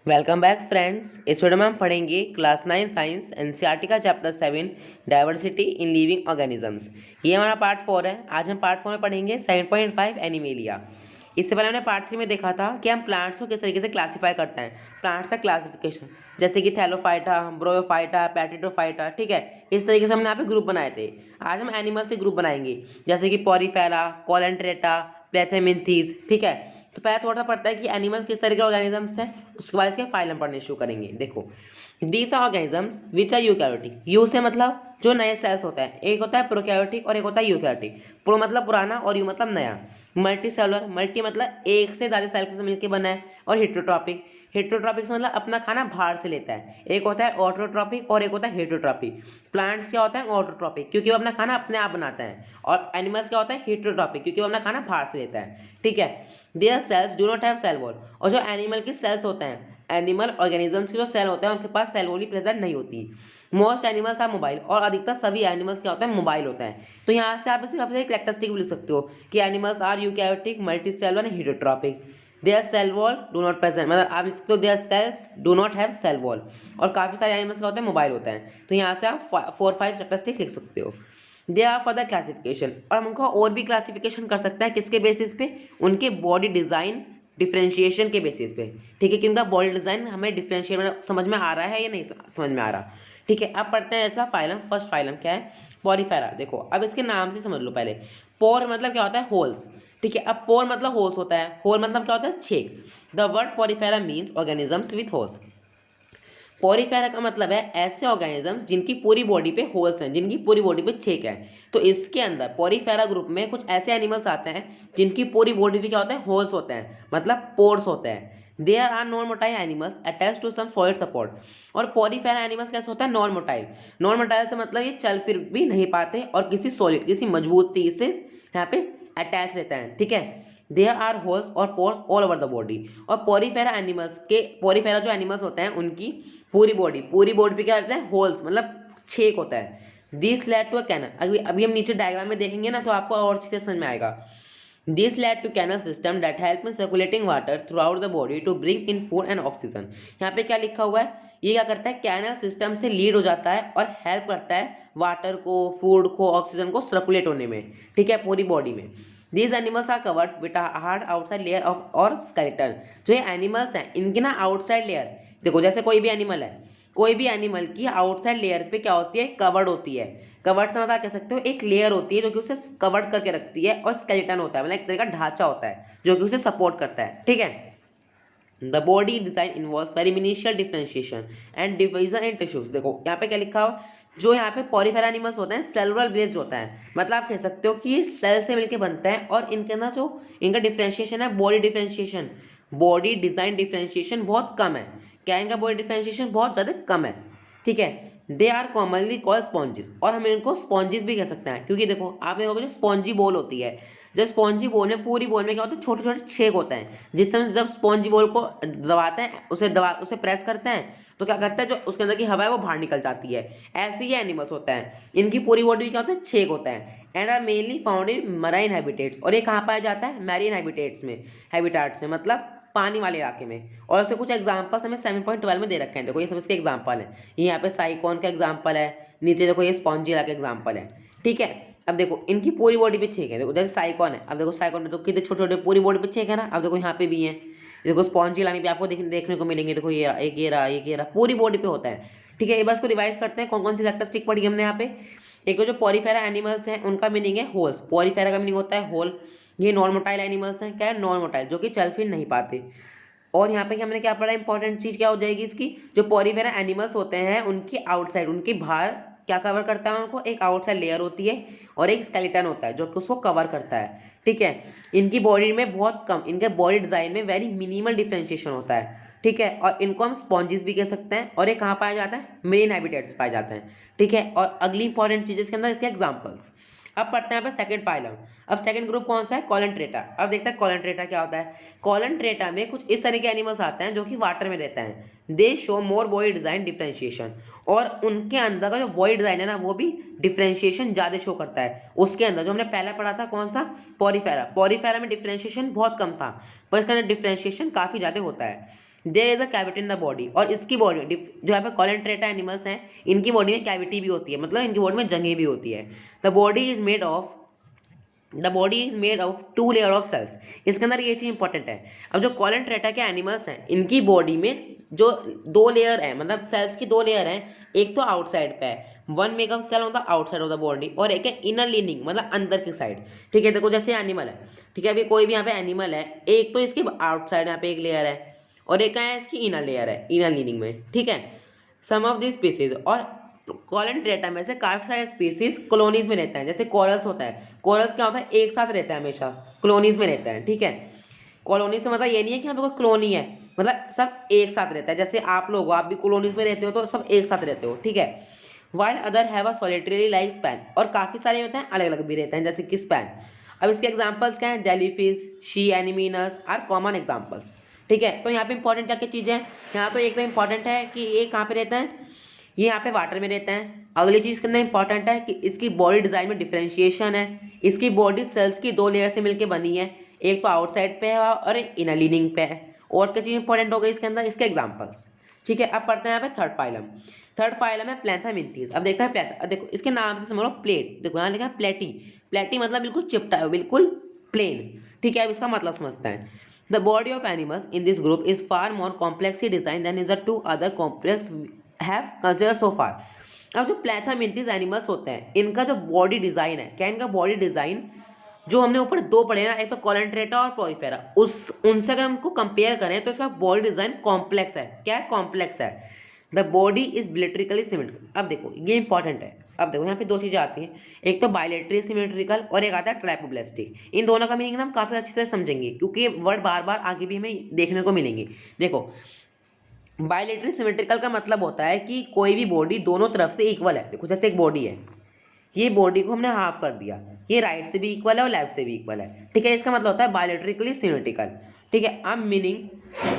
Welcome back friends. इस video में हम पढ़ेंगे क्लास 9 साइंस एनसीईआरटी का chapter 7 diversity in living organisms. ये हमारा पार्ट 4 है। आज हम पार्ट 4 में पढ़ेंगे 7.5 एनिमेलिया। इससे पहले हमने पार्ट 3 में देखा था कि हम प्लांट्स को किस तरीके से क्लासीफाई करते हैं। प्लांट्स का क्लासिफिकेशन जैसे कि थैलोफाइटा, ब्रोयोफाइटा, पैटिडोफाइटा, ठीक है। इस तरीके से हमने यहाँ पे ग्रुप बनाए थे। आज हम एनिमल्स के ग्रुप बनाएंगे जैसे कि पॉरीफेरा, कोलेंट्रेटा, प्लेथेमिंथीज, ठीक है। तो पहले थोड़ा सा पढ़ता है कि एनिमल्स किस तरह के ऑर्गेनिजम्स हैं, उसके बाद इसके फाइलम पढ़ने शुरू करेंगे। देखो, these are organisms which are eukaryotic. U से मतलब जो नए सेल्स होता है, एक होता है प्रोकैरियोटिक और एक होता है यूकैरियोटिक। प्रो मतलब पुराना और यू मतलब नया। मल्टी सेलुलर, मल्टी मतलब एक से ज़्यादा सेल्स से मिलकर बना है। और हेट्रोट्रॉपिक, हेट्रोट्रॉपिक से मतलब अपना खाना बाहर से लेता है। एक होता है ऑटोट्रॉपिक और एक होता है हेट्रोट्रॉपिक। प्लांट्स क्या होता है ऑटोट्रॉपिक क्योंकि वो अपना खाना अपने आप बनाता है, और एनिमल्स क्या होता है हेट्रोट्रॉपिक क्योंकि वो अपना खाना बाहर से लेता है, ठीक है। Their cells do not have cell wall. और जो एनिमल की सेल्स होते हैं, एनिमल ऑर्गेनिजम्स के जो सेल होते हैं उनके पास सेल वॉल ही प्रेजेंट नहीं होती। मोस्ट एनिमल्स आर मोबाइल, और अधिकतर सभी एनिमल्स क्या होता है मोबाइल होता है। तो यहाँ से आप इसकी काफी सारी कैरेक्टरिस्टिक भी लिख सकते हो कि animals are eukaryotic, multicellular and heterotrophic. Their cell wall do not present, मतलब आप लिख सकते हो their cells do not have cell wall. और काफी सारे एनिमल्स क्या होते हैं मोबाइल होता है। तो यहाँ से आप 4-5 कैरेक्टरिस्टिक लिख सकते हो। They are for the classification, और हम उनको और भी क्लासिफिकेशन कर सकते हैं किसके बेसिस पे, उनके बॉडी डिजाइन डिफ्रेंशिएशन के बेसिस पे, ठीक है। कि उनका बॉडी डिजाइन हमें डिफ्रेंशिएट समझ में आ रहा है या नहीं समझ में आ रहा, ठीक है। अब पढ़ते हैं इसका फाइलम। फर्स्ट फाइलम क्या है, पॉरीफेरा। देखो अब इसके नाम से समझ लो पहले। पोर मतलब क्या होता है होल्स, ठीक है। अब पोर मतलब होल्स होता है, होल मतलब क्या होता है छेद। The word Porifera means organisms with holes. Porifera का मतलब है ऐसे ऑर्गेनिजम्स जिनकी पूरी बॉडी पे होल्स हैं, जिनकी पूरी बॉडी पे छेद है। तो इसके अंदर पॉरीफेरा ग्रुप में कुछ ऐसे एनिमल्स आते हैं जिनकी पूरी बॉडी पे क्या होता है होल्स होते हैं, मतलब पोर्स होते हैं। There are non motile animals attach to some solid support. और पॉरीफेरा एनिमल्स कैसे होता है नॉन मोटाइल। नॉन मोटाइल से मतलब ये चल फिर भी नहीं पाते और किसी सॉलिड किसी मजबूत चीज से यहाँ पे अटैच रहता है, ठीक है। देयर आर होल्स और pores all over the body. और पॉरीफेरा एनिमल्स के, पॉरीफेरा जो एनिमल्स होते हैं उनकी पूरी बॉडी पे क्या रहता है होल्स, मतलब छेक होता है। This lead to a canal, अभी हम नीचे डायग्राम में देखेंगे ना तो आपको और अच्छे से समझ में आएगा। This lead to canal system that help in circulating water throughout the body to bring in food and oxygen. यहाँ पे क्या लिखा हुआ है, ये क्या करता है कैनल सिस्टम से लीड हो जाता है और हेल्प करता है वाटर को, फूड को, ऑक्सीजन को सर्कुलेट होने में, ठीक है, पूरी बॉडी में। These animals are covered with hard outside layer of or skeleton. जो ये एनिमल्स हैं इनकी ना आउटसाइड लेयर, देखो जैसे कोई भी एनिमल है, कोई भी एनिमल की आउटसाइड लेयर पे क्या होती है कवर्ड होती है। कवर्ड से मतलब कह सकते हो एक लेयर होती है जो कि उसे कवर्ड करके रखती है, और स्केलेटन होता है मतलब एक तरह का ढांचा होता है जो कि उसे सपोर्ट करता है, ठीक है। The body design involves very minimal differentiation and division in tissues. देखो यहाँ पे क्या लिखा हो, जो यहाँ पे पॉरीफेरा एनिमल्स होते हैं सेलुलर बेस्ड होता है, मतलब आप कह सकते हो कि ये सेल से मिलकर बनते हैं और इनके अंदर जो इनका डिफरेंशिएशन है body differentiation, body design differentiation बहुत कम है। क्या इनका बॉडी डिफरेंशिएशन बहुत ज़्यादा कम है, ठीक है। They are commonly called sponges, और हम इनको स्पॉन्जिस भी कह सकते हैं क्योंकि देखो आपने देखोगे जो स्पॉन्जी बॉल होती है, जब स्पॉन्जी बॉल में पूरी बॉल में क्या होता है छोटे छोटे छेद होते हैं, जिससे हम जब स्पॉन्जी बॉल को दबाते हैं उसे प्रेस करते हैं तो क्या करता है जो उसके अंदर की हवा है वो बाहर निकल जाती है। ऐसे ही एनिमल्स होता है, इनकी पूरी बॉडी में क्या होता है छेद होता है। And are mainly found in marine habitats, और ये कहाँ पाया जाता है मैरीन हैबिटेट्स में, हैबिटाट्स में मतलब पानी वाले इलाके में। और उसके कुछ एग्जांपल्स हमें 7.12 में दे रखे हैं। देखो ये सब इसके एग्जांपल है, ये यहाँ पे साइकॉन का एग्जांपल है, नीचे देखो ये स्पॉन्जिला का एग्जांपल है, ठीक है। अब देखो इनकी पूरी बॉडी पे छेक है, देखो जैसे साइकॉन है, अब देखो साइकॉन में तो कितने छोटे छोटे पूरी बॉडी पे छेक है ना। अब देखो यहाँ पे भी है, देखो स्पॉन्जिला में भी आपको देखने को मिलेंगे। देखो ये एक ये रहा, एक ये रहा, पूरी बॉडी पे होता है, ठीक है। ये बस को रिवाइज करते हैं कौन कौन सी कैरेक्टरिस्टिक पढ़ी हमने यहाँ पे। एक तो जो पॉरीफेरा एनिमल्स हैं उनका मीनिंग है होल्स, पॉरीफेरा का मीनिंग होता है होल। ये नॉन मोटाइल एनिमल्स हैं, क्या है नॉन मोटाइल, जो कि चल फिर नहीं पाते। और यहाँ पे हमने क्या पढ़ा, इंपॉर्टेंट चीज क्या हो जाएगी इसकी, जो पॉरीफेरा एनिमल्स होते हैं उनकी आउटसाइड, उनकी बाहर क्या कवर करता है उनको, एक आउटसाइड लेयर होती है और एक स्केलेटन होता है जो कि उसको कवर करता है, ठीक है। इनकी बॉडी में बहुत कम, इनके बॉडी डिजाइन में वेरी मिनिमल डिफ्रेंशिएशन होता है, ठीक है। और इनको हम स्पॉन्जिस भी कह सकते हैं, और ये कहाँ पाया जाता है मेरीन हैबिटेट्स पाए जाते हैं, ठीक है। और अगली इंपॉर्टेंट चीज इसके अंदर इसके एग्जाम्पल्स। अब पढ़ते हैं यहाँ पे सेकंड फाइलम। अब सेकंड ग्रुप कौन सा है, कॉलंट्रेटा। अब देखते हैं कॉलंट्रेटा क्या होता है। कॉलंट्रेटा में कुछ इस तरह के एनिमल्स आते हैं जो कि वाटर में रहते हैं। दे show more body design differentiation, और उनके अंदर का जो बॉडी डिजाइन है ना वो भी डिफरेंशिएशन ज़्यादा शो करता है। उसके अंदर जो हमने पहला पढ़ा था कौन सा, पॉरीफेरा, पॉरीफेरा में डिफरेंशिएशन बहुत कम था, पर इसके अंदर डिफरेंशिएशन काफ़ी ज़्यादा होता है। There is a cavity in the body, और इसकी बॉडी जो यहाँ पे कॉलेंट्रेटा एनिमल्स हैं इनकी बॉडी में कैविटी भी होती है, मतलब इनकी बॉडी में जंघें भी होती है। The body is made of two layer of cells. इसके अंदर ये चीज़ इंपॉर्टेंट है। अब जो कॉलेंट्रेटा के एनिमल्स हैं इनकी बॉडी में जो दो लेयर है, मतलब सेल्स की दो लेयर हैं, एक तो आउटसाइड पे है, one makeup cell on the outside of the body, और एक है इनर लीनिंग मतलब अंदर की साइड। ठीक है, देखो जैसे एनिमल है, ठीक है, अभी कोई भी यहाँ पे एनिमल है, एक तो इसकी आउटसाइड यहाँ पे एक लेयर है और एक है इसकी इनर लेयर है इनर लीनिंग में। ठीक है, सम ऑफ दिस स्पीसीज, और कॉलेंट्रेटा में से काफ़ी सारे स्पीसीज कॉलोनीज में रहते हैं। जैसे कोरल्स होता है, कोरल्स क्या होता है, एक साथ रहता है, हमेशा कॉलोनीज में रहता है। ठीक है, कॉलोनी से मतलब ये नहीं है कि यहाँ पे कोई कॉलोनी है, मतलब सब एक साथ रहता है। जैसे आप लोग हो, आप भी कॉलोनीज में रहते हो तो सब एक साथ रहते हो। ठीक है, while other have a solitary like span, और काफ़ी सारे होते हैं अलग अलग भी रहते हैं जैसे कि स्पैन। अब इसके एग्जाम्पल्स क्या हैं, jellyfish, sea anemones are common examples. ठीक है, तो यहाँ पे इंपॉर्टेंट क्या क्या चीज़ें हैं, यहाँ तो एक तो इंपॉर्टेंट है कि ये कहाँ पे रहता है, ये यहाँ पे वाटर में रहता है। अगली चीज़ के अंदर इंपॉर्टेंट है कि इसकी बॉडी डिज़ाइन में डिफरेंशिएशन है, इसकी बॉडी सेल्स की दो लेयर से मिलकर बनी है, एक तो आउटसाइड पे है और एक इनर लीनिंग पे है। और क्या चीज़ इंपॉर्टेंट हो गई इसके अंदर, इसके एग्जाम्पल्स। ठीक है, अब पढ़ते हैं यहाँ पे थर्ड फाइलम। थर्ड फाइलम है प्लैंथामिंथीज। अब देखते हैं प्लैंथा, देखो इसके नाम से समझ लो प्लेट, देखो यहाँ लिखा है प्लेटी, प्लेटी मतलब बिल्कुल चिपटा है, बिल्कुल प्लेन। ठीक है, अब इसका मतलब समझते हैं। The body of animals in this group is far more complexly design than is the two other complex have consider so far. अब जो प्लैंथामिंथीज एनिमल्स होते हैं इनका जो बॉडी डिजाइन है, क्या इनका बॉडी डिजाइन जो हमने ऊपर दो पढ़े ना, एक तो कॉलेंट्रेटा और प्रोरीफेरा, उनसे अगर हमको कंपेयर करें तो इसका बॉडी डिजाइन कॉम्प्लेक्स है। क्या है, कॉम्प्लेक्स है। The body is bilaterally symmetrical. अब देखो ये इंपॉर्टेंट है। अब देखो यहाँ पे दो चीज़ें आती हैं, एक तो बायलेटरी सिमेट्रिकल और एक आता है ट्राइपोब्लास्टिक। इन दोनों का मीनिंग हम काफ़ी अच्छी तरह समझेंगे क्योंकि ये वर्ड बार बार आगे भी हमें देखने को मिलेंगे। देखो बायलेटरी सिमेट्रिकल का मतलब होता है कि कोई भी बॉडी दोनों तरफ से इक्वल है। देखो जैसे एक बॉडी है, ये बॉडी को हमने हाफ कर दिया, ये राइट से भी इक्वल है और लेफ्ट से भी इक्वल है। ठीक है, इसका मतलब होता है बायोलेट्रिकली सिमेट्रिकल। ठीक है, अब meaning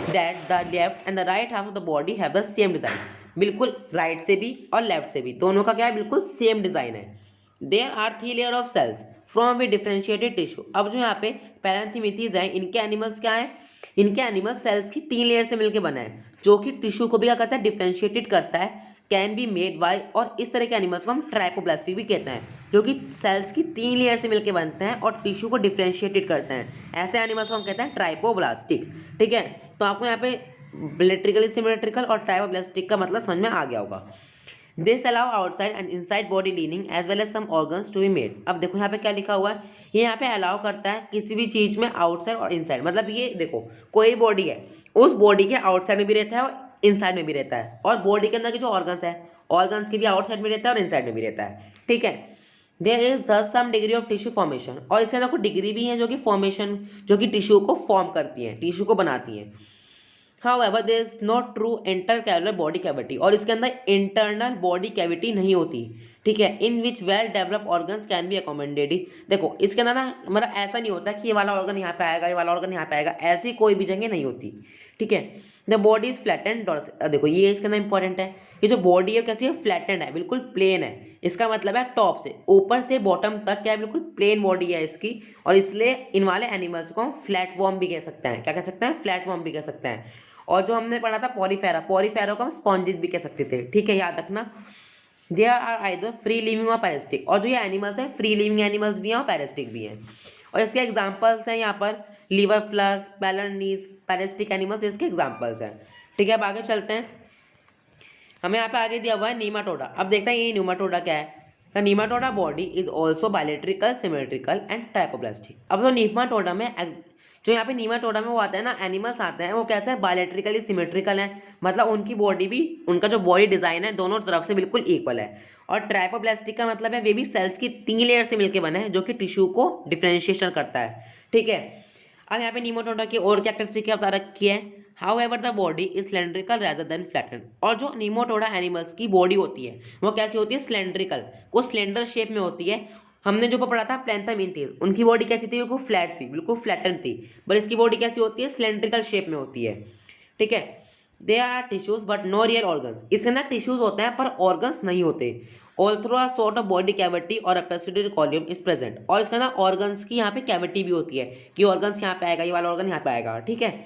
that the left and the right half of the body have the same design, बिल्कुल राइट से भी और लेफ्ट से भी दोनों का क्या है, बिल्कुल सेम डिजाइन है। There are three layer of cells from we differentiated tissue. अब जो यहाँ पे पैरेंथीमिथीज है, इनके एनिमल्स क्या है, इनके एनिमल्स सेल्स की तीन लेयर से मिलकर बना है जो कि टिश्यू को भी क्या करता है, डिफरेंशिएटेड करता है, कैन बी मेड बाय, और इस तरह के एनिमल्स को हम ट्राइपोब्लास्टिक भी कहते हैं जो कि सेल्स की तीन लेयर से मिलकर बनते हैं और टिश्यू को डिफरेंशिएटेड करते हैं। ऐसे एनिमल्स को हम कहते हैं ट्राइपोब्लास्टिक। ठीक है, तो आपको यहाँ पे इलेक्ट्रिकली सिमेट्रिकल और ट्राइपोब्लास्टिक का मतलब समझ में आ गया होगा। This allow outside and inside body lining as well as some organs to be made. अब देखो यहाँ पे क्या लिखा हुआ है, ये यहाँ पे अलाउ करता है किसी भी चीज़ में आउटसाइड और इनसाइड, मतलब ये देखो कोई बॉडी है, उस बॉडी के आउटसाइड में भी रहता है और इनसाइड में भी रहता है, और बॉडी के अंदर के जो ऑर्गन्स है, ऑर्गन्स के भी आउटसाइड में रहता है और इनसाइड में भी रहता है। ठीक है, there is thus some degree of tissue formation, और इसके अंदर कुछ डिग्री भी है जो कि फॉर्मेशन, जो कि टिश्यू को फॉर्म करती हैं, टिश्यू को बनाती हैं। However, there is not true intercalcular body cavity, और इसके अंदर इंटरनल बॉडी कैविटी नहीं होती। ठीक है, in which well develop organs can be accommodated. देखो इसके अंदर ना मतलब ऐसा नहीं होता कि ये वाला ऑर्गन यहाँ पे आएगा, ये वाला ऑर्गन यहाँ पे आएगा, ऐसी कोई भी जगह नहीं होती। ठीक है, the body is flattened dorsal. देखो ये इसके अंदर इंपॉर्टेंट है कि जो बॉडी है कैसी है, फ्लैटेंड है, बिल्कुल प्लेन है। इसका मतलब है टॉप से ऊपर से बॉटम तक क्या है, बिल्कुल प्लेन बॉडी है इसकी, और इसलिए इन वाले एनिमल्स को हम फ्लैटफॉर्म भी कह सकते हैं। क्या कह सकते हैं, फ्लैटफॉर्म भी कह सकते हैं। और जो हमने पढ़ा था पॉरीफेरा, पॉरीफेरा को हम स्पॉन्जेस भी कह सकते थे। ठीक है, याद रखना। They are either free living or parasitic, और जो ये एनिमल्स हैं फ्री लिविंग एनिमल्स भी हैं और पैरासिटिक भी हैं। और इसके एग्जांपल्स हैं यहाँ पर लीवर फ्लक्स, पैलर्नीज, पैरासिटिक एनिमल्स, इसके एग्जांपल्स हैं। ठीक है, अब आगे चलते हैं। हमें यहाँ पे आगे दिया हुआ है नीमाटोडा। अब देखते हैं ये नीमाटोडा क्या है। The nematoda body is also bilateral, symmetrical and triploblastic. अब तो नीमाटोडा में जो यहाँ पे नीमाटोडा में वो आता है ना, एनिमल्स आते हैं, वो कैसे है, बायलेट्रिकली सिमेट्रिकल है, मतलब उनकी बॉडी भी, उनका जो बॉडी डिजाइन है दोनों तरफ से बिल्कुल इक्वल है। और ट्राइपोब्लास्टिक का मतलब है वे भी सेल्स की तीन लेयर से मिलकर बने हैं जो कि टिश्यू को डिफरेंशिएशन करता है। ठीक है, अब यहाँ पे नीमाटोडा की और कैरेक्टरिस्टिक क्या बता रखी है। However the body is cylindrical rather than flattened, और जो नीमाटोडा एनिमल्स की बॉडी होती है वो कैसी होती है, सिलेंड्रिकल, वो सिलेंडर शेप में होती है। हमने जो पढ़ा था प्लैंथामिंथीज, उनकी बॉडी कैसी थी, बिल्कुल फ्लैट थी, बिल्कुल फ्लैटन थी, पर इसकी बॉडी कैसी होती है, सिलेंड्रिकल शेप में होती है। ठीक है, they are tissues but no real organs. इसके अंदर टिश्यूज होते हैं पर ऑर्गन्स नहीं होते। Although a sort of body cavity और एपेसिटरी कॉलम इज प्रेजेंट, और इसके अंदर ऑर्गन्स की यहाँ पे कैविटी भी होती है कि ऑर्गन्स यहाँ पे आएगा, ये वाला ऑर्गन यहाँ पे आएगा। ठीक है,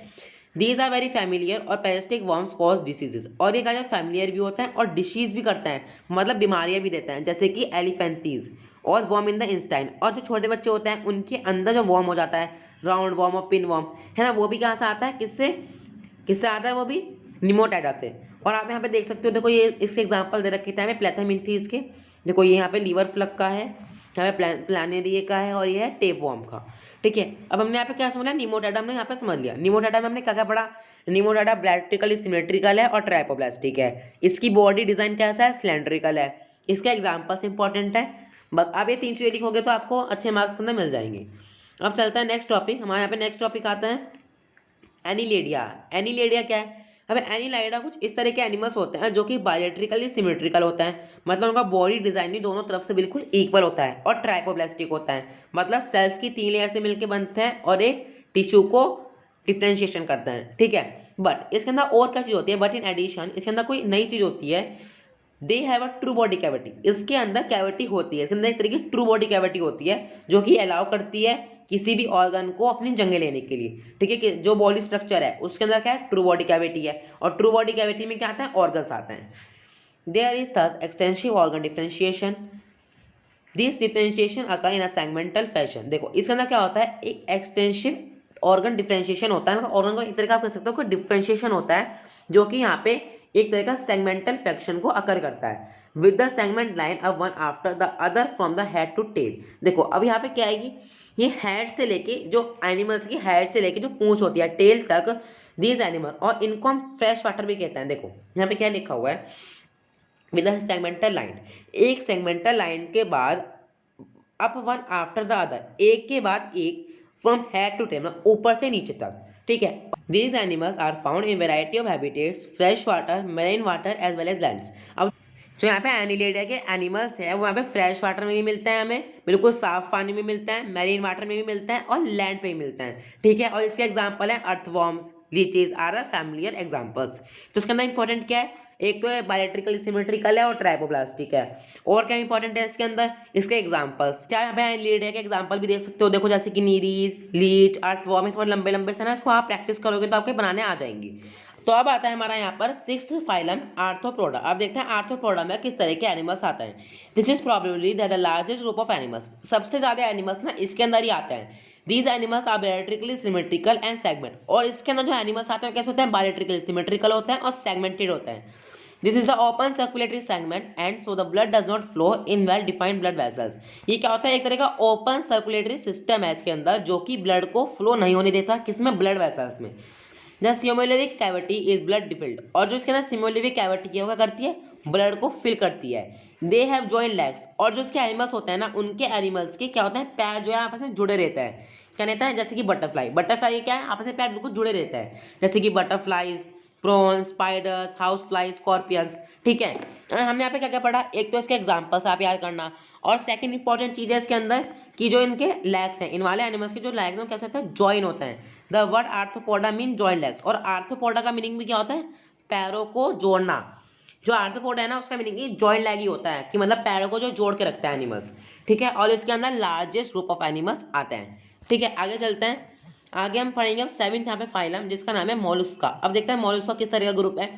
दीज आर वेरी फैमिलियर और पैरासिटिक वर्म्स कॉज डिसीजेज, और ये क्या फैमिलियर भी होता है और डिसीज भी करता है, मतलब बीमारियां भी देता है, जैसे कि एलिफेंटीज और वर्म इन द इंस्टाइन। और जो छोटे बच्चे होते हैं उनके अंदर जो वर्म हो जाता है, राउंड वर्म और पिन वर्म, है ना, वो भी कहाँ से आता है, किससे किससे आता है, वो भी निमोटेडा से। और आप यहाँ पे देख सकते हो, देखो ये इसके एग्जांपल दे रखे थे हमें प्लेथामिंथीज के। देखो ये यहाँ पे लीवर फ्लग का है, यहाँ पे प्लानेरिए का है, और ये है टेप वर्म का। ठीक है, अब हमने यहाँ पे क्या समझ लिया, निमोटेडा हमने यहाँ पे समझ लिया। निमोटेडा में हमने क्या क्या पढ़ा, निमोटेडा ब्लैट्रिकल सिमेट्रिकल है और ट्राइपोब्लास्टिक है। इसकी बॉडी डिजाइन कैसा है, सिलेंड्रिकल है। इसके एग्जाम्पल्स इंपॉर्टेंट है। बस आप ये 3 चीजें लिखोगे तो आपको अच्छे मार्क्स के अंदर मिल जाएंगे। अब चलता है नेक्स्ट टॉपिक, हमारे यहाँ पे नेक्स्ट टॉपिक आता है एनीलेडिया। एनीलेडिया क्या है, अब एनीलाइडा कुछ इस तरह के एनिमल्स होते हैं जो कि बायोलेट्रिकली सिमेट्रिकल होता है, मतलब उनका बॉडी डिजाइन भी दोनों तरफ से बिल्कुल इक्वल होता है, और ट्राइपोब्लास्टिक होता है, मतलब सेल्स की 3 लेयर से मिलकर बनते हैं और एक टिश्यू को डिफ्रेंशिएशन करते हैं। ठीक है, बट इसके अंदर और क्या चीज़ होती है, बट इन एडिशन इसके अंदर कोई नई चीज़ होती है, they have a true body cavity. इसके अंदर कैविटी होती है, इसके अंदर एक तरह की ट्रू बॉडी कैविटी होती है जो कि अलाउ करती है किसी भी ऑर्गन को अपनी जगह लेने के लिए। ठीक है, कि जो बॉडी स्ट्रक्चर है उसके अंदर क्या है, ट्रू बॉडी कैविटी है, और ट्रू बॉडी कैविटी में क्या आता है, ऑर्गन्स आते हैं। There is thus extensive organ differentiation, this differentiation occur in a segmental fashion. देखो इसके अंदर क्या होता है, एक एक्सटेंसिव ऑर्गन डिफरेंशिएशन होता है, ऑर्गन को एक तरह का आप कह सकते हो कि डिफरेंशिएशन होता है, जो कि यहाँ पे एक तरह का सेगमेंटल फैक्शन को अकर करता है, with the segment line up one after the other from the head to tail. देखो अब यहाँ पे क्या आएगी, ये हेड से लेके, जो एनिमल्स की हेड से लेके जो पूंछ होती है टेल तक, दीज एनिमल, और इनको हम फ्रेश वाटर भी कहते हैं। देखो यहाँ पे क्या लिखा हुआ है, विद द सेगमेंटल लाइन, एक सेगमेंटल लाइन के बाद up one after the other, एक के बाद एक, फ्रॉम हेड टू टेल, मतलब ऊपर से नीचे तक। ठीक है, these animals are found in variety of habitats, fresh water, marine water as well as lands। अब जो यहाँ पे एनिलेडिया के एनिमल्स है वो यहाँ पे फ्रेश वाटर में भी मिलते हैं, हमें बिल्कुल साफ पानी में मिलता है, मैरीन वाटर में भी मिलता है, और लैंड पे भी मिलता है। ठीक है, और इसके एग्जांपल है earthworms, leeches are the familiar examples. तो इसके अंदर इंपॉर्टेंट क्या है, एक तो है बायोलेट्रिकल सिमेट्रिकल है और ट्राइपोब्लास्टिक है, और क्या इंपॉर्टेंट है इसके अंदर, इसके एग्जांपल्स। चाहे यहाँ पे एनिलेडिया के एग्जांपल भी देख सकते हो, देखो जैसे कि नीरीज, लीच, अर्थवॉर्म, थोड़े लंबे लंबे से ना, इसको आप प्रैक्टिस करोगे तो आपके बनाने आ जाएंगी। तो अब आता है हमारा यहाँ पर 6th फाइलम आर्थ्रोपोडा। अब देखते हैं आर्थ्रोपोडा में किस तरह के एनिमल्स आते हैं। This is probably the largest group of animals, सबसे ज्यादा एनिमल्स ना इसके अंदर ही आते हैं। These animals are bilaterally symmetrical and segment, और इसके अंदर जो एनिमल्स आते हैं कैसे होते हैं, बायोलेट्रिकली सिमेट्रिकल होते हैं और सेगमेंटेड होते हैं। This is the open circulatory segment and so the blood does not flow in well defined blood vessels. ये क्या होता है, एक तरह का ओपन सर्कुलेटरी सिस्टम है इसके अंदर, जो कि ब्लड को फ्लो नहीं होने देता, किसमें, ब्लड वेसल्स में। द सिमोलिविक कैविटी इज ब्लड फिल्ड, और जो इसके अंदर सिमोलिविक कैविटी है वो क्या करती है, ब्लड को फिल करती है। दे हैव जॉइंट लेग्स, और जो इसके एनिमल्स होते हैं ना, उनके एनिमल्स के क्या होता है, पैर जो है आपस में जुड़े रहते हैं। क्या रहता है, जैसे कि बटरफ्लाई, बटरफ्लाई क्या है, आपस में पैर बिल्कुल जुड़े रहते हैं, जैसे कि butterflies, prawns, spiders, house fly, scorpions. ठीक है, हमने यहाँ पे क्या क्या पढ़ा, एक तो इसके एग्जांपल्स आप याद करना, और सेकंड इंपॉर्टेंट चीज़ है इसके अंदर कि जो इनके लेग्स हैं, इन वाले एनिमल्स के जो लेग्स हैं कैसे होते हैं, जॉइन होते हैं। The word arthropoda mean joint legs, और आर्थ्रोपोडा का मीनिंग भी क्या होता है, पैरों को जोड़ना। जो आर्थ्रोपोडा है ना उसका मीनिंग ही जॉइंट लेग ही होता है, कि मतलब पैरों को जो जोड़ के रखता है एनिमल्स। ठीक है, और इसके अंदर लार्जेस्ट ग्रुप ऑफ एनिमल्स आते हैं। ठीक है, आगे चलते हैं, आगे हम पढ़ेंगे अब 7th यहाँ पे फाइलम, जिसका नाम है मोलस्का। अब देखते हैं मोलस्का किस तरह का ग्रुप है।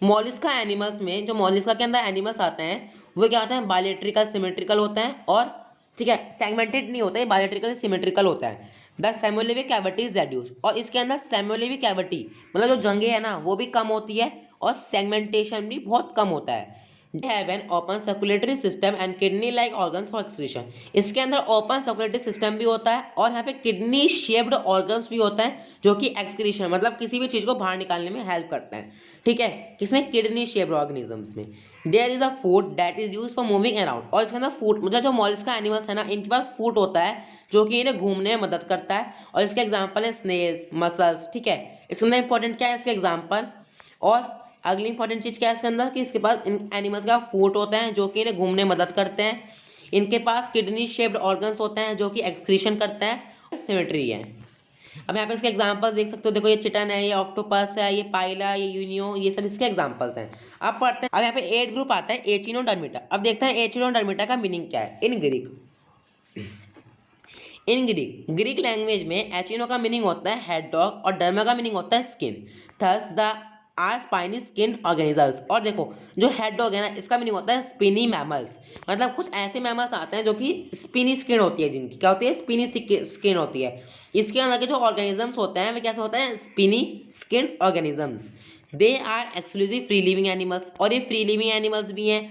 मोलस्का एनिमल्स में, जो मोलस्का के अंदर एनिमल्स आते हैं वो क्या होते हैं, बायोलेट्रिकल सिमेट्रिकल होते हैं, और ठीक है सेगमेंटेड नहीं होता है, बायोलेट्रिकल सिमेट्रिकल होता है। द सेमोलिविक कैविटी इज रेड्यूस्ड, और इसके अंदर सेमोलिविक कैविटी मतलब जो जंगे है ना वो भी कम होती है, और सेगमेंटेशन भी बहुत कम होता है। They have an open circulatory system and kidney-like organs for excretion। इसके अंदर ओपन सर्कुलेटरी सिस्टम भी होता है, और यहाँ पे किडनी शेप्ड ऑर्गन्स भी होता है, जो कि एक्सक्रीशन मतलब किसी भी चीज़ को बाहर निकालने में हेल्प करता है। ठीक है, किसमें, किडनी शेप्ड ऑर्गेनिजम्स में। There is a foot that is use for moving around, और इसके अंदर फूट मतलब जो मॉलस्का एनिमल्स है ना इनके पास फूट होता है, जो कि इन्हें घूमने में मदद करता है, और इसके एग्जाम्पल है स्नेल्स, मसल्स। ठीक है, इसके अंदर इंपॉर्टेंट क्या है इसके एग्जाम्पल, और अगली इंपॉर्टेंट चीज़ क्या है इसके अंदर कि इसके पास इन एनिमल्स का फूट होते हैं जो कि इन्हें घूमने में मदद करते हैं। इनके पास किडनी शेप्ड ऑर्गन्स होते हैं जो कि एक्सक्रीशन करते हैं, सिमेट्री है। अब यहाँ पे इसके एग्जांपल्स देख सकते हो, देखो ये चिटन है, ये ऑक्टोपस है, ये पाइला, ये यूनियो, ये सब इसके एग्जांपल्स हैं। अब पढ़ते हैं, अब यहाँ पे 8th ग्रुप आता है एचिनोडर्मिटा। अब देखते हैं एचिनोडर्मिटा का मीनिंग क्या है in Greek. In Greek language में एचिनो का मीनिंग होता है हेड डॉग और डर्मा का मीनिंग होता है skin. Thus they are spiny skin organisms. और देखो जो हेड डॉग है ना, इसका मीनिंग होता है स्पिनी मैमल्स। मतलब कुछ ऐसे मैमल्स आते हैं जो कि स्पिनी स्किन होती है, जिनकी क्या होती है, स्पिनी स्किन होती है। इसके अंदर के जो ऑर्गेनिजम्स होते हैं वे कैसे होते हैं, spiny skin organisms. They are exclusive free living animals, और ये फ्री लिविंग एनिमल्स भी हैं।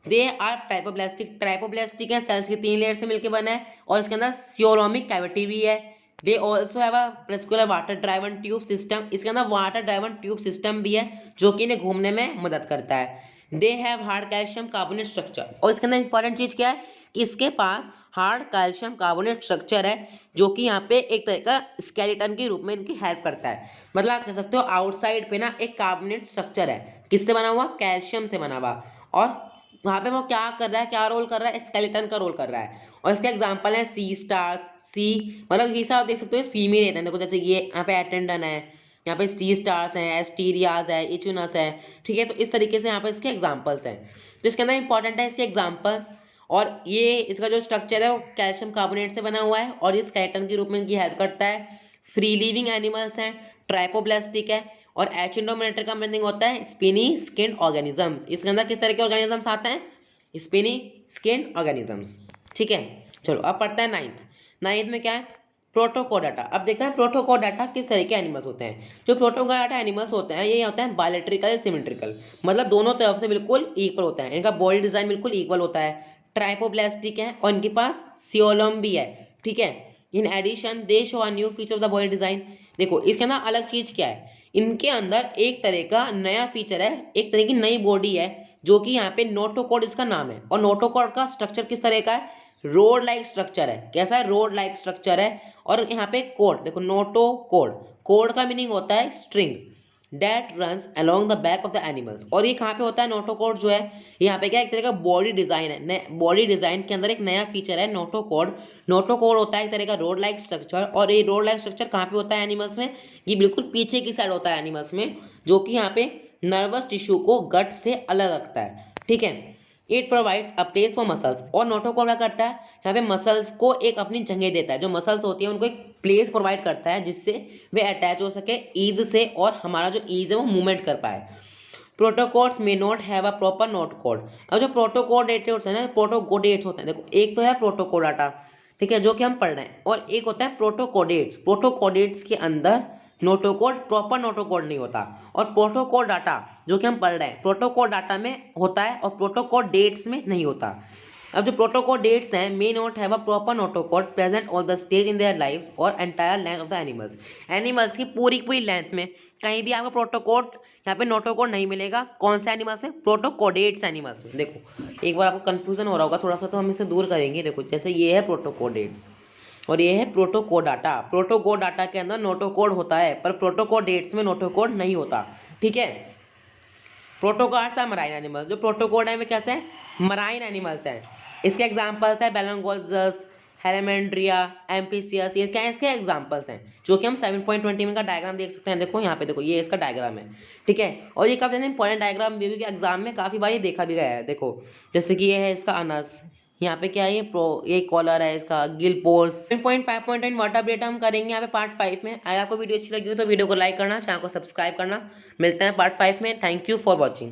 दे आर ट्राइपोप्लास्टिक है, सेल्स की 3 लेयर से मिलकर बना है, और इसके अंदर सियोलोमिक कैविटी भी है। They also have a peculiar water driven tube system, इसके अंदर वाटर ड्राइवन ट्यूब सिस्टम भी है जो कि इन्हें घूमने में मदद करता है। They have hard calcium carbonate structure, और इसके अंदर इंपॉर्टेंट चीज क्या है कि इसके पास हार्ड कैल्शियम कार्बोनेट स्ट्रक्चर है, जो कि यहाँ पे एक तरह का स्केलेटन के रूप में इनकी हेल्प करता है। मतलब आप कह सकते हो आउटसाइड पे ना एक कार्बोनेट स्ट्रक्चर है, किससे बना हुआ, कैल्शियम से बना हुआ, और वहाँ पे वो क्या कर रहा है, क्या रोल कर रहा है, स्केलेटन का रोल कर रहा है। और इसके एग्जांपल है सी स्टार्स, सी मतलब ये सब देख सकते हो सी में रहते हैं। देखो जैसे ये यहाँ पे एटेंडन है, यहाँ पे सी स्टार्स हैं, एस्टीरियाज है, इचुनस है, ठीक है। तो इस तरीके से यहाँ पे इसके एग्जांपल्स हैं। तो इसके अंदर इंपॉर्टेंट है इसके एग्जांपल्स, और ये इसका जो स्ट्रक्चर है वो कैल्शियम कार्बोनेट से बना हुआ है, और ये स्केलेटन के रूप में इनकी हेल्प करता है। फ्री लिविंग एनिमल्स हैं, ट्राइपोप्लास्टिक है, और एचिनोमेटर का मीनिंग होता है स्पिनी स्किन ऑर्गेनिजम्स। इसके अंदर किस तरह के ऑर्गेनिजम्स आते हैं, स्पिनी स्किन ऑर्गेनिजम्स, ठीक है। चलो अब पढ़ते हैं नाइन्थ में क्या है, प्रोटोकोडाटा। अब देखते हैं प्रोटोकोडाटा किस तरह के एनिमल्स होते हैं। जो प्रोटोकोडाटा एनिमल्स होते हैं ये होते हैं बायोलेट्रिकल सिमेट्रिकल, मतलब दोनों तरफ से बिल्कुल इक्वल होता है, इनका बॉडी डिजाइन बिल्कुल इक्वल होता है। ट्राइपोप्लास्टिक है और इनके पास सियोलम भी है, ठीक है। In addition they show a new feature of the body design. देखो इसके अंदर अलग चीज क्या है, इनके अंदर एक तरह का नया फीचर है, एक तरह की नई बॉडी है, जो कि यहाँ पे नोटोकॉड इसका नाम है। और नोटोकॉड का स्ट्रक्चर किस तरह का है, रोड लाइक स्ट्रक्चर है। कैसा है, रोड लाइक स्ट्रक्चर है। और यहाँ पे कोड देखो, नोटोकॉड, कोड का मीनिंग होता है string that runs along the back of the animals. और ये कहाँ पे होता है, नोटोकॉड जो है यहाँ पे क्या एक तरह का बॉडी डिजाइन है, बॉडी डिजाइन के अंदर एक नया फीचर है नोटोकॉड। नोटोकॉड होता है एक तरह का रोड लाइक स्ट्रक्चर, और ये रोड लाइक स्ट्रक्चर कहाँ पे होता है एनिमल्स में, ये बिल्कुल पीछे की साइड होता है एनिमल्स में, जो कि यहाँ पे नर्वस टिश्यू को गट से अलग रखता है, ठीक है। It provides a place for muscles, और नोटोकॉड क्या करता है, यहाँ पे मसल्स को एक अपनी जगह देता है। जो मसल्स होती है उनको एक प्लेस प्रोवाइड करता है जिससे वे अटैच हो सके ईज से, और हमारा जो ईज है वो मूवमेंट कर पाए। Protochordates may not have a proper notochord. अब जो प्रोटोकोडेट्स हैं ना, प्रोटोकोडेट्स होते हैं, देखो एक तो है प्रोटोकोडाटा, ठीक है, जो कि हम पढ़ रहे हैं, और एक होता है प्रोटोकोडेट्स। प्रोटोकोडेट्स के अंदर नोटोकोड, प्रॉपर नोटोकोड नहीं होता। और प्रोटोकोड डाटा जो कि हम पढ़ रहे हैं, प्रोटोकोड डाटा में होता है और प्रोटोकोड डेट्स में नहीं होता। अब जो प्रोटोकोड डेट्स हैं may not have a proper notochord present on the stage in their lives और entire length of the animals. Animals की पूरी पूरी लेंथ में कहीं भी आपको प्रोटोकोड, यहाँ पे नोटोकोड नहीं मिलेगा। कौन से एनिमल्स है, प्रोटोकोडेट्स एनिमल्स में। देखो एक बार आपको कंफ्यूजन हो रहा होगा थोड़ा सा, तो हम इसे दूर करेंगे। देखो जैसे ये है प्रोटोकोडेट्स और ये है प्रोटोकोडाटा। प्रोटोकोडाटा के अंदर नोटोकोड होता है, पर प्रोटोकोडेट्स में नोटोकोड नहीं होता, ठीक है। प्रोटोकार्ड्स आर मराइन एनिमल्स, जो प्रोटोकोड है वे कैसे हैं, मराइन एनिमल्स हैं। इसके एग्जांपल्स है बेलंगोजस, हेरेमेंड्रिया, एम्पिसियस, ये क्या है, इसके एग्जांपल्स हैं, जो कि हम 7.20 में का डायग्राम देख सकते हैं। देखो यहाँ पे देखो, ये इसका डायग्राम है, ठीक है। और ये काफी इंपॉर्टेंट डायग्राम भी, क्योंकि एग्जाम में काफी बार ये देखा भी गया है। देखो जैसे कि ये है इसका अनस, यहाँ पे क्या है, ये कॉलर है इसका, गिल पोर्स। 7.5.9 वाटर ब्रेट हम करेंगे यहाँ पे पार्ट 5 में। अगर आपको वीडियो अच्छी लगी हो तो वीडियो को लाइक करना, चैनल को सब्सक्राइब करना। मिलते हैं पार्ट 5 में। Thank you for watching.